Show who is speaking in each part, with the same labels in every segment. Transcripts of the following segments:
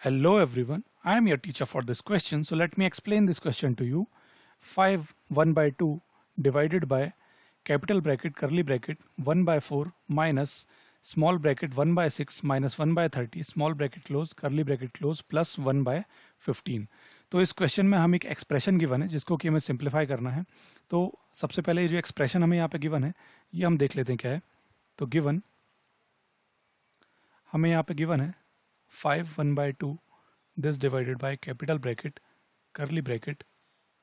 Speaker 1: Hello everyone, I am your teacher for this question. So let me explain this question to you. 5 1 by 2 divided by capital bracket curly bracket 1 by 4 minus small bracket 1 by 6 minus 1 by 30 small bracket close curly bracket close plus 1 by 15. तो इस question में हम एक expression given है जिसको कि हमें simplify करना है. तो सबसे पहले ये जो एक्सप्रेशन हमें यहाँ पे गिवन है ये हम देख लेते हैं क्या है. तो गिवन हमें यहाँ पे गिवन है 5 1 by 2 this divided by capital bracket curly bracket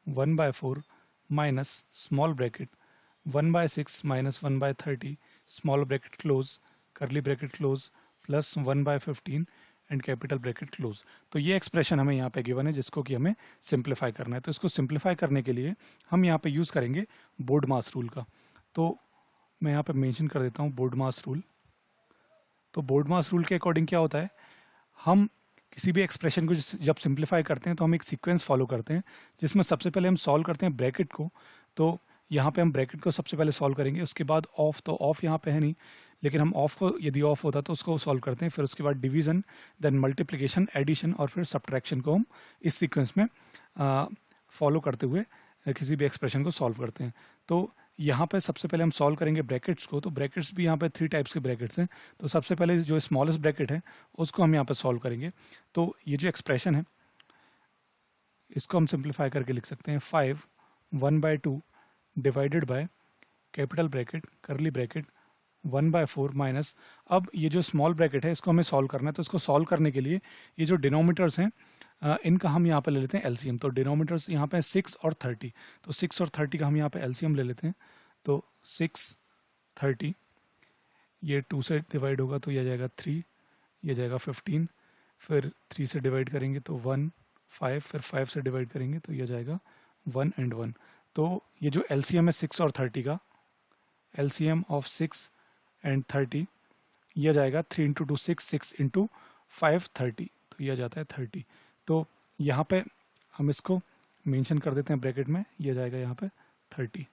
Speaker 1: 1 by 4 minus small bracket 1 by 6 minus 1 by 30 small bracket close curly bracket close plus 1 by 15 and capital bracket close. तो ये एक्सप्रेशन हमें यहाँ पे गिवन है जिसको कि हमें सिंप्लीफाई करना है. तो इसको सिंप्लीफाई करने के लिए हम यहाँ पे यूज़ करेंगे बोर्ड मास रूल का. तो मैं यहाँ पे मेंशन कर देता हूँ बोर्ड मास रूल. तो बोर्ड मास रूल के अकॉर्डिंग क्या होता है, हम किसी भी एक्सप्रेशन को जब सिंप्लीफाई करते हैं तो हम एक सीक्वेंस फॉलो करते हैं जिसमें सबसे पहले हम सॉल्व करते हैं ब्रैकेट को. तो यहाँ पे हम ब्रैकेट को सबसे पहले सॉल्व करेंगे, उसके बाद ऑफ. तो ऑफ यहाँ पे है नहीं, लेकिन हम ऑफ को यदि ऑफ होता तो उसको सॉल्व करते हैं. फिर उसके बाद डिवीजन, देन मल्टीप्लिकेशन, एडिशन और फिर सब्ट्रैक्शन को हम इस सीक्वेंस में फॉलो करते हुए किसी भी एक्सप्रेशन को सॉल्व करते हैं. तो यहाँ पे सबसे पहले हम सॉल्व करेंगे ब्रैकेट्स को. तो ब्रैकेट्स भी यहाँ पे 3 टाइप्स के ब्रैकेट्स हैं. तो सबसे पहले जो स्मॉलेस्ट ब्रैकेट है उसको हम यहाँ पे सॉल्व करेंगे. तो ये जो एक्सप्रेशन है इसको हम सिंप्लीफाई करके लिख सकते हैं 5 1 by 2 divided by capital bracket करली ब्रैकेट 1 by 4 माइनस. अब ये जो स्मॉल ब्रैकेट है इसको हमें सॉल्व करना है. तो इसको सॉल्व करने के लिए ये जो डिनोमीटर्स हैं इनका हम यहाँ पे ले लेते हैं एलसीएम. तो डिनोमीटर्स यहाँ पे 6 और 30. तो 6 और 30 का हम यहाँ पे एलसीएम ले लेते हैं. तो 6 30 ये 2 से डिवाइड होगा तो ये जाएगा 3, ये जाएगा 15, फिर 3 से डिवाइड करेंगे तो 1 5, फिर 5 से डिवाइड करेंगे तो ये जाएगा 1 एंड 1. तो ये जो एलसीएम है 6 और 30 का, एलसीएम ऑफ 6 एंड 30 यह जाएगा 3 इंटू 2 6 इंटू 5 30. तो यह जाता है 30. तो यहाँ पे हम इसको मेंशन कर देते हैं ब्रैकेट में, यह जाएगा यहाँ पे 30.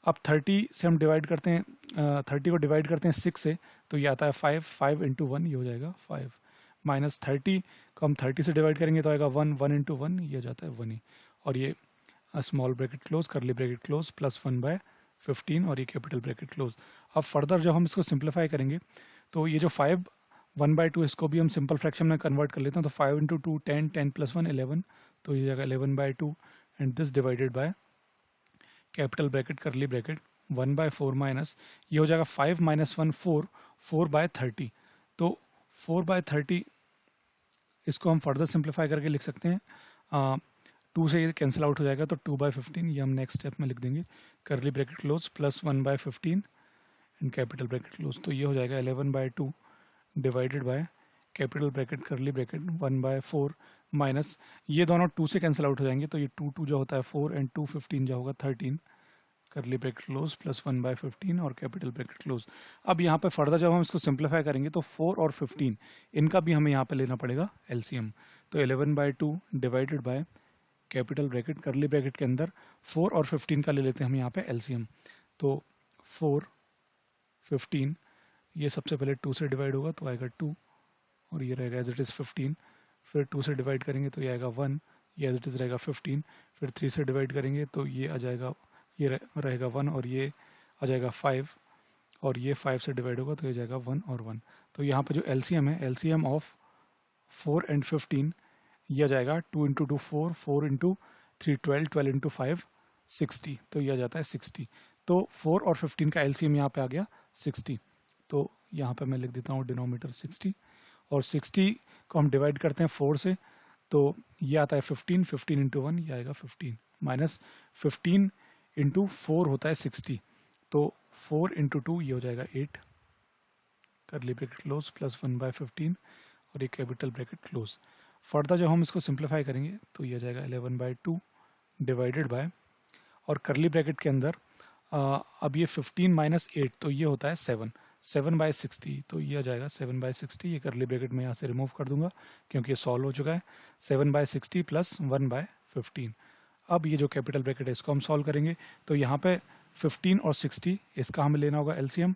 Speaker 1: अब 30 से हम डिवाइड करते हैं 30 को डिवाइड करते हैं 6 से तो ये आता है 5 इंटू 1 ये हो जाएगा 5, माइनस 30 को हम 30 से डिवाइड करेंगे तो आएगा 1 इंटू 1 ये जाता है 1 ही. और ये स्मॉल ब्रैकेट क्लोज करली ब्रैकेट क्लोज प्लस 1 by 15 और ये कैपिटल ब्रैकेट क्लोज. अब फर्दर जब हम इसको सिंप्लीफाई करेंगे तो ये जो 5 1 by 2 इसको भी हम सिंपल फ्रैक्शन में कन्वर्ट कर लेते हैं. तो 5 इंटू 2 10, 10 प्लस 1 11, तो ये जाएगा 11 by 2 and this divided by capital bracket करली ब्रैकेट 1 by 4 माइनस ये हो जाएगा 5 minus 1 4 by 30. तो 4 by 30 इसको हम फर्दर सिंप्लीफाई करके लिख सकते हैं. 2 से ये कैंसिल आउट हो जाएगा तो 2 by 15 ये हम नेक्स्ट स्टेप में लिख देंगे करली bracket close plus 1 by 15 and capital bracket close. तो ये हो जाएगा 11 by 2 divided by capital bracket करली ब्रैकेट 1 by 4 माइनस ये दोनों 2 से कैंसिल आउट हो जाएंगे तो ये 2 जो होता है 4 एंड 2 15 जो होगा 13 करली ब्रैकेट क्लोज प्लस 1 by 15 और कैपिटल ब्रैकेट क्लोज. अब यहाँ पे फर्दर जब हम इसको सिंप्लीफाई करेंगे तो 4 और 15 इनका भी हमें यहाँ पे लेना पड़ेगा एलसीएम. तो 11 by 2 divided by capital bracket करली ब्रैकेट के अंदर 4 और 15 का ले लेते हैं हम यहाँ पे एलसीएम. तो 4 15 ये सबसे पहले 2 से डिवाइड होगा तो आएगा 2 और ये रहेगा एज इट इज़ 15, फिर 2 से डिवाइड करेंगे तो ये आएगा 1, ये एज इट इज़ रहेगा 15, फिर 3 से डिवाइड करेंगे तो ये आ जाएगा ये रहेगा 1 और ये आ जाएगा 5 और ये 5 से डिवाइड होगा तो ये जाएगा 1 और 1. तो यहाँ पे जो एलसीएम है एलसीएम ऑफ 4 एंड 15 यह जाएगा 2 इंटू 2 4, 4 इंटू 3 12, 12 इंटू 5 60. तो यह जाता है 60. तो 4 और 15 का एलसीएम यहाँ पे आ गया 60. तो यहाँ पे मैं लिख देता हूँ डिनोमीटर 60 और 60 को हम डिवाइड करते हैं 4 से तो ये आता है 15, 15 इंटू 1 ये आएगा 15 माइनस 15 इंटू 4 होता है 60. तो 4 इंटू 2 ये हो जाएगा 8 करली ब्रैकेट क्लोज प्लस 1 by 15 और ये कैपिटल ब्रैकेट क्लोज. फर्दर जब हम इसको सिंप्लीफाई करेंगे तो ये जाएगा 11 by 2 डिवाइडेड बाय और करली ब्रैकेट के अंदर अब ये 15 माइनस 8 तो ये होता है 7 by 60. तो ये आ जाएगा 7 by 60. ये करली ब्रैकेट में यहाँ से रिमूव कर दूंगा क्योंकि ये सॉल्व हो चुका है. 7 by 60 प्लस 1 by 15. अब ये जो कैपिटल ब्रैकेट है इसको हम सॉल्व करेंगे तो यहाँ पे 15 और 60 इसका हमें लेना होगा एलसीएम.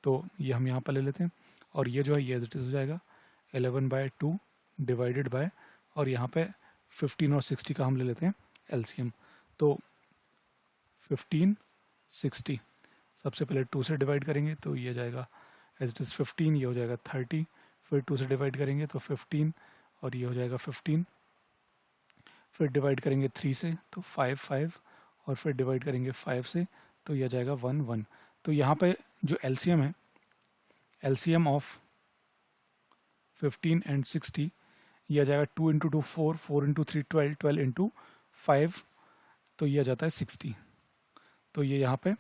Speaker 1: तो ये हम यहाँ पर ले लेते हैं और ये जो है ये एज इट इज़ हो जाएगा 11 by 2 डिवाइडेड बाय, और यहाँ पे 15 और 60 का हम ले लेते हैं एलसीएम। तो 15 60 सबसे पहले 2 से डिवाइड करेंगे तो ये जाएगा एज इट इज़ 15, ये हो जाएगा 30, फिर 2 से डिवाइड करेंगे तो 15 और ये हो जाएगा 15, फिर डिवाइड करेंगे 3 से तो 5 5, और फिर डिवाइड करेंगे 5 से तो यह जाएगा 1 1। तो यहाँ पे जो एलसीएम है, एलसीएम ऑफ 15 एंड 60, यह जाएगा 2 इंटू 2 4, 4 इंटू 3 12, 12 इंटू 5, तो यह जाता है 60। तो ये यहाँ पे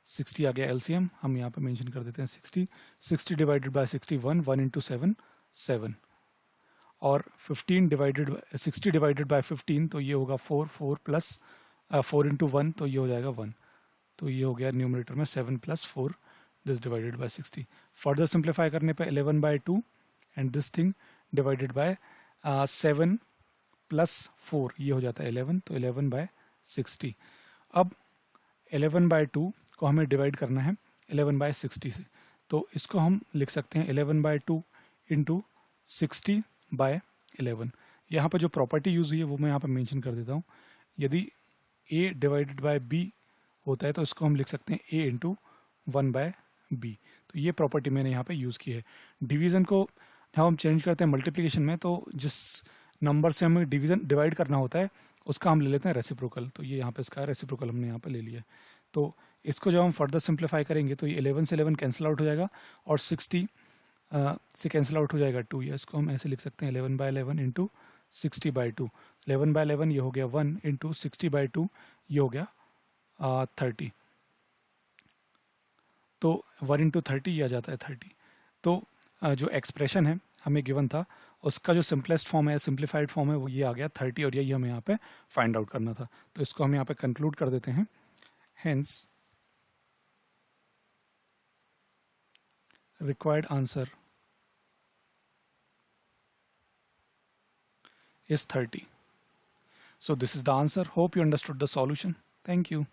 Speaker 1: 60 आ गया एलसीएम, हम यहाँ पे मेंशन कर देते हैं 60। 60 डिवाइडेड बाय 61, 1 इंटू 7 7, और 15 डिवाइडेड 60 डिवाइडेड बाय 15 तो ये होगा 4 4 प्लस 4 इंटू 1 तो ये हो जाएगा 1। तो ये हो गया न्यूमरेटर में 7 plus 4 this divided by 60। Further simplify करने पे 11 by 2 and this thing divided by 7 plus 4, ये हो जाता है 11, तो 11 बाय 60। अब 11 बाय 2 को हमें डिवाइड करना है 11 बाय 60 से, तो इसको हम लिख सकते हैं 11 बाय 2 इंटू 60 बाय 11। यहाँ पर जो प्रॉपर्टी यूज़ हुई है वो मैं यहाँ पर मेंशन कर देता हूँ। यदि a डिवाइडेड बाय b होता है तो इसको हम लिख सकते हैं a इंटू 1 बाय b। तो ये प्रॉपर्टी मैंने यहाँ पे यूज़ की है। डिवीज़न को जब हम चेंज करते हैं मल्टीप्लिकेशन में, तो जिस नंबर से हमें डिवाइड करना होता है उसका हम ले लेते हैं रेसिप्रोकल। तो ये यहाँ पे इसका रेसिप्रोकल हमने यहाँ पे ले लिया है। तो इसको जब हम फर्दर सिंप्लीफाई करेंगे तो ये 11 से 11 कैंसिल आउट हो जाएगा, और 60 से कैंसिल आउट हो जाएगा 2, या इसको हम ऐसे लिख सकते हैं 11 बाय 11 इंटू 60 बाई 2। 11 बाय 11 ये हो गया 1 इंटू 60 बाई 2, ये हो गया 30। तो 1 इंटू 30 ये आ जाता है 30। तो जो एक्सप्रेशन है हमें गिवन था उसका जो सिंपलेस्ट फॉर्म है, सिंप्लीफाइड फॉर्म है, वो ये आ गया 30, और यही हमें यहाँ पे फाइंड आउट करना था। तो इसको हम यहाँ पे कंक्लूड कर देते हैं। Hence required answer is 30. So this is the answer. Hope you understood the solution. Thank you.